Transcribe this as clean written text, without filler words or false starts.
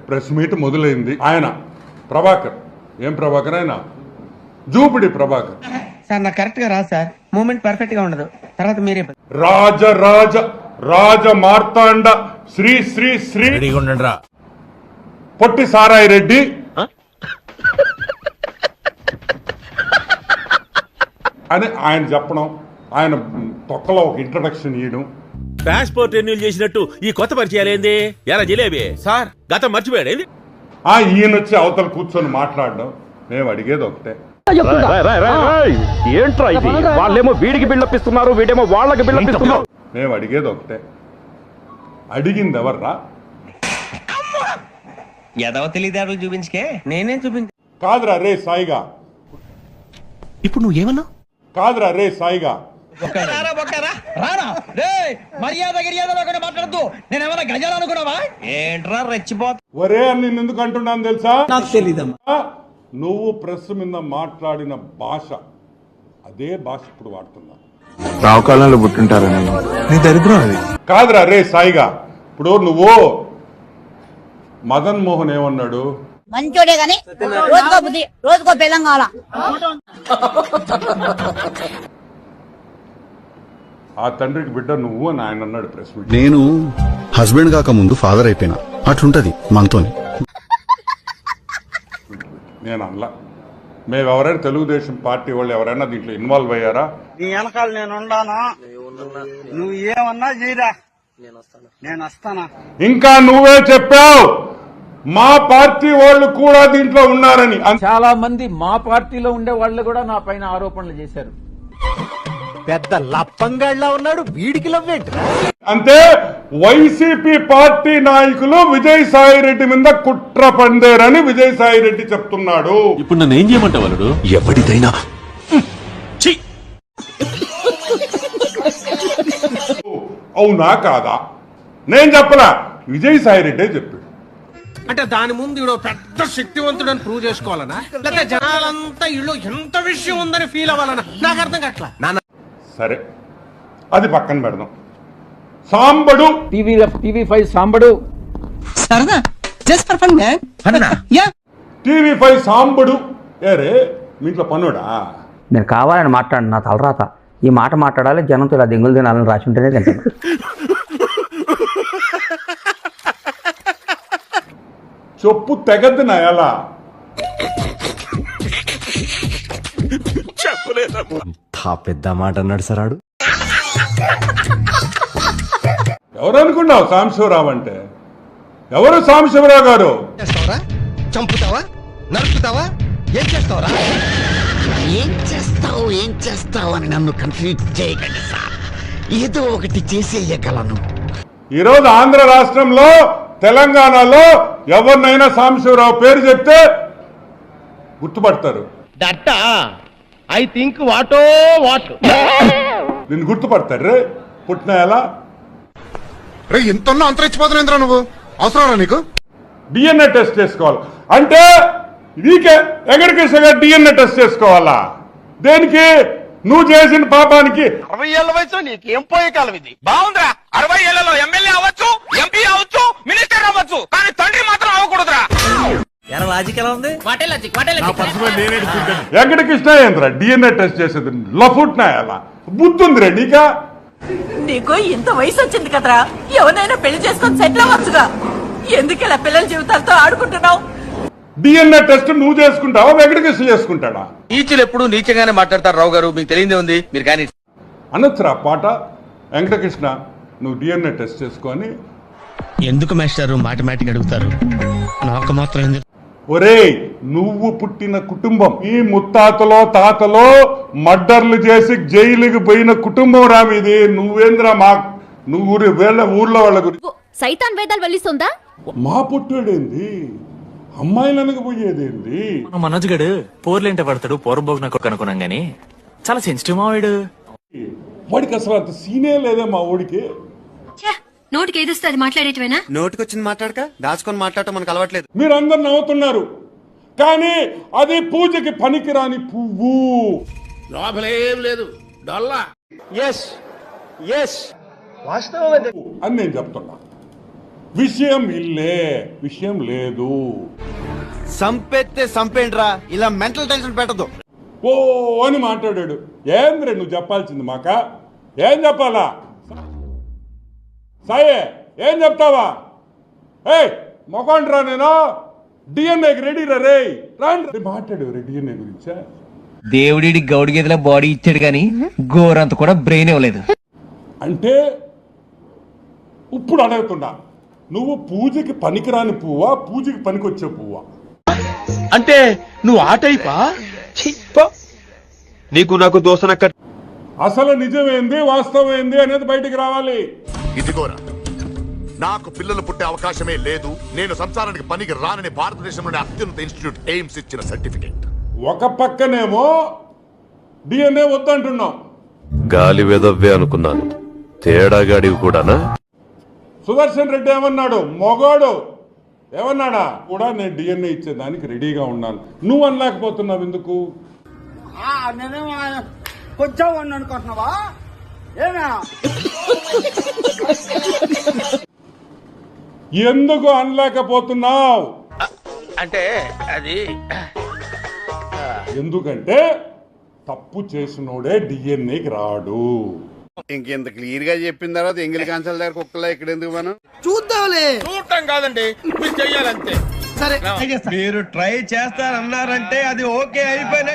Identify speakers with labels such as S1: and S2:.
S1: Press meet మొదలైంది. ఆయన ప్రభాకర్, ఏం ప్రభాకర్, ఆయన జూపిడి ప్రభాకర్
S2: సార్. నాకు కరెక్ట్ గా రాదు సార్, మూమెంట్ పర్ఫెక్ట్ గా ఉండదు. తర్వాత మీరే
S1: రాజ రాజ రాజ మార్తాండ శ్రీ శ్రీ శ్రీ పొట్టి సారాయి రెడ్డి అని ఆయన చెప్పడం, ఆయన తొక్కలో ఒక ఇంట్రడక్షన్ ఇవ్వడం.
S3: పాస్పోర్ట్ రెన్యూల్ చేసినట్టు ఈ కొత్త పరిచయాలు ఏంది? ఎలా జిలేబీ సార్ గతం మర్చిపోయాడు.
S1: ఈయన వచ్చి అవతల కూర్చొని మాట్లాడడం. మేము అడిగేది ఒకటే,
S4: ఏంట్రా ఇది? వాళ్ళేమో వీడికి బిల్డప్ ఇస్తున్నారు, వీడేమో వాళ్ళకి బిల్డప్ ఇస్తున్నారు.
S1: మేము అడిగేది ఒకటే, అడిగింది ఎవర్రా?
S2: ఎదవ తెలియదారులు చూపించుకే నేనే చూపించ.
S1: కాదురా రే సాయిగా,
S3: ఇప్పుడు నువ్వేమన్నా?
S1: కాదురా రే సాయిగా,
S2: మర్యాద గిర్యాద లేకుండా మాట్లాడద్దు. నేను ఏమైనా గజాలు అనుకున్నావా ఏంట్రా? రెచ్చిపోతా
S1: ఒరే అని నేను ఎందుకు అంటున్నాను తెలుసా?
S2: నాకు తెలీదమ్మా.
S1: నువ్వు ప్రెస్ మీద మాట్లాడిన భాష అదే భాష ఇప్పుడు వాడుతున్నా.
S5: రావుకాలంలో పుట్టింటారని నీ దరిద్రం అది.
S1: కాదురా రే సాయిగా, ఇప్పుడు నువ్వు మదన్ మోహన్ ఏమన్నాడు?
S6: మంచోడే గాని రోజుకో బుద్ధి, రోజుకో బెల్లం కావాలా.
S1: ఆ తండ్రికి బిడ్డ నువ్వు అని ఆయన అన్నాడు ప్రెస్ మీట్.
S5: నేను హస్బెండ్ కాక ముందు ఫాదర్ అయిపోయినా, అట్లుంటది మనతోని.
S1: నేను అనలా. మేము ఎవరైనా తెలుగుదేశం పార్టీ వాళ్ళు ఎవరైనా దీంట్లో ఇన్వాల్వ్ అయ్యారా?
S7: నీ వెనకాల నేను ఉండానా? నువ్వు ఏమన్నా చేయరా, నేను వస్తానా?
S1: ఇంకా నువ్వే చెప్పావు మా పార్టీ వాళ్ళు కూడా దీంట్లో ఉన్నారని.
S8: చాలా మంది మా పార్టీలో ఉండే వాళ్ళు కూడా నా పైన ఆరోపణలు చేశారు.
S3: పెద్ద లప్పంగాళ్ళ ఉన్నాడు, వీడికి లవ్వేంటి?
S1: అంటే వైసీపీ పార్టీ నాయకులు విజయసాయి రెడ్డి మీద కుట్ర పందేరని విజయసాయి రెడ్డి చెప్తున్నాడు.
S3: ఇప్పుడు నన్ను ఏం చేయమంటావు? వాళ్ళు ఎవరిదైనా
S1: అవునా కాదా? నేను చెప్పలా, విజయసాయి రెడ్డే చెప్పాడు.
S9: అంటే దాని ముందు ఈడో పెద్ద శక్తివంతుడని ప్రూవ్ చేసుకోవాలనా, లేకపోతే జనాలంతా ఇళ్ళు ఎంత విషయం ఉందని ఫీల్ అవ్వాలనా? నాకు అర్థం కావట్లా.
S1: సరే, అది పక్కన పెడదాం. సాంబడు
S8: టీవీ5 సాంబడు
S2: సరదా just for fun man. Yeah
S1: TV5 Sambadu ఏరే మీ ఇంట్లో పనుడా?
S10: నేను కావాలని మాట్లాడు, నా తలరాత. ఈ మాట మాట్లాడాలి, జనంతో ఇలా దెంగులు తినాలని రాసి ఉంటేనే తింటాను.
S1: చెప్పు తెగద్దు నా ఎలా
S3: పెద్ద మాట అన్నాడు సరాడు.
S1: ఎవరు అనుకున్నావు సాంబశివరావు అంటే? ఎవరు సాంబశివరావు గారు?
S9: చంపుతావా, నరుకుతావా, ఏం చేస్తావరా?
S7: ఏం చేస్తావు అని నన్ను కన్ఫ్యూజ్ చేయకండి సార్. ఏదో ఒకటి చేసేయగలను.
S1: ఈరోజు ఆంధ్ర రాష్ట్రంలో, తెలంగాణలో ఎవరినైనా సాంబశివరావు పేరు చెప్తే గుర్తుపడతారు.
S4: ఐ థింక్ వాటో వాట్
S1: నిన్ను గుర్తుపడతారు రే పుట్టిన ఎలా.
S5: రే ఎంత అంతరించిపోతున్నా నువ్వు, అవసరం నీకు?
S1: డిఎన్ఏ టెస్ట్ చేసుకోవాలి అంటే నీకే వెంకటకృష్ణ గారు డిఎన్ఏ టెస్ట్ చేసుకోవాలా? దేనికి? నువ్వు చేసిన పాపానికి.
S4: 60 ఏళ్ల వయసులో నీకేం పోయే కాలం ఇది? బాగుందిరా, 60 ఏళ్లలో ఎమ్మెల్యే అవ్వచ్చు, ఎంపీ అవ్వచ్చు, మినిస్టర్ అవ్వచ్చు, కానీ తండ్రి మాత్రం అవ్వకూడదురా.
S2: లాజిక్ ఎలా ఉంది?
S1: వెంకటకృష్ణ ఏంద్రా డిఎన్ఏ టెస్ట్ చేసేది? లఫుట్నా ఎలా బుద్ధి ఉందిరా నీకా?
S6: నీకు ఇంత వయసు వచ్చింది కదరా, ఎవరైనా పెళ్లి చేసుకొని సెటిల్ అవ్వచ్చుగా. ఎందుకు ఇలా పిల్లల జీవితాలతో ఆడుకుంటున్నావు?
S1: డిఎన్ఏ టెస్ట్ నువ్వు చేసుకుంటావా, వెంకటకృష్ణ చేసుకుంటాడా?
S4: నీచులు ఎప్పుడు నీచంగానే మాట్లాడతారు రావు గారు, మీకు తెలియదే ఉంది. మీరు కానీ
S1: అనొచ్చురా పాట. వెంకటకృష్ణ నువ్వు డిఎన్ఏ టెస్ట్ చేసుకొని.
S9: ఎందుకు మాస్టారు మాటమాటిక్ అడుగుతారు? నాకు మాత్రం
S1: ఒరే, నువ్వు పుట్టిన కుటుంబం, ఈ ముత్తాతలో తాతలో మర్డర్లు చేసి జైలుకి పోయిన కుటుంబం రా మీది. నువ్వేంద్రా నువ్వు ఊర్లో వాళ్ళ గురించి
S6: సైతాన్ వేదాలు వెళ్ళిస్తుందా?
S1: మా పుట్టుడేంది, అమ్మాయిలు అనకపోయేదేంది?
S9: మనోజ్ గడు పోర్లేంట పడతాడు, పోరబోగు నాకు అనుకున్నాం గానీ చాలా సెన్సిటివ్ మావాడు.
S1: వాడికి అసలు అంత సీనే లేదా మా ఊడికి.
S6: నోటికి ఏదొస్తే అది మాట్లాడేటివేనా?
S9: నోటికొచ్చింది మాట్లాడక దాచుకొని మాట్లాడటం మనకు అలవాట్లేదు.
S1: మీరందరు నవ్వుతున్నారు, కానీ అది పూజకి పనికిరాని పువ్వు.
S9: లోపలేం లేదు, డొల్లా.
S1: అని నేను చెప్తున్నా. విషయం ఇల్లే, విషయం లేదు.
S2: సంపెత్తే సంపేండ్రా, ఇలా మెంటల్ టెన్షన్ పెట్టదు.
S1: ఓ అని మాట్లాడాడు. ఏంద్రే నువ్వు చెప్పాల్సింది మాక? ఏం చెప్పాలా సాయే? ఏం చెప్తావా? ఏయ్ మొకండ్రా, నేను డిఎన్ఏకి రెడీ రే రాండి. మాట్లాడు డిఎన్ఏ గురించా?
S2: దేవుడి గౌడి గేదెల బాడీ ఇచ్చాడు గాని గోరంత కూడా బ్రెయిన్ ఇవ్వలేదు.
S1: అంటే ఇప్పుడు అడుగుతున్నా, నువ్వు పూజకి పనికిరాని పువ్వా, పూజకి పనికొచ్చే పువ్వా?
S3: అంటే నువ్వు ఆ టైపా? నీకు నాకు దోసనక్క.
S1: అసలు నిజమేంది, వాస్తవం ఏంది అనేది బయటికి రావాలి.
S5: ఇదిగోరా, నాకు పిల్లలు పుట్టే అవకాశమే లేదు, నేను సంసారానికి పనికి రానని భారతదేశంలోని అత్యున్నత ఇన్స్టిట్యూట్ ఎయిమ్స్ ఇచ్చిన సర్టిఫికేట్.
S1: ఒక పక్కనేమో డిఎన్ఏ వద్దంటున్నాం.
S3: గాలి వెదవ్వే అనుకున్నాను, తేడాగాడివి కూడానా?
S1: సుదర్శన్ రెడ్డి ఏమన్నాడు? మొగాడు ఏమన్నాడా? కూడా నేను డిఎన్ఏ ఇచ్చేదానికి రెడీగా ఉన్నాను. నువ్వు అనలేకపోతున్నావు ఎందుకు?
S7: నేనేమో కొంచెం అనుకుంటున్నావా ఏనా?
S1: ఎందుకు అనలేకపోతున్నావు
S3: అంటే అది
S1: ఎందుకంటే తప్పు చేసినోడే డిఎన్ఏకి రాడు.
S5: ఇంకెంత క్లియర్ గా చెప్పిన తర్వాత ఎంగిలి కాన్సల్ దగ్గర కుక్కలా ఇక్కడ ఎందుకు మనం
S7: చూద్దాంలే.
S3: చూడటం కాదండి, మీరు చెయ్యాలంతే.
S7: సరే
S2: మీరు ట్రై చేస్తారన్నారంటే అది ఓకే అయిపోయిన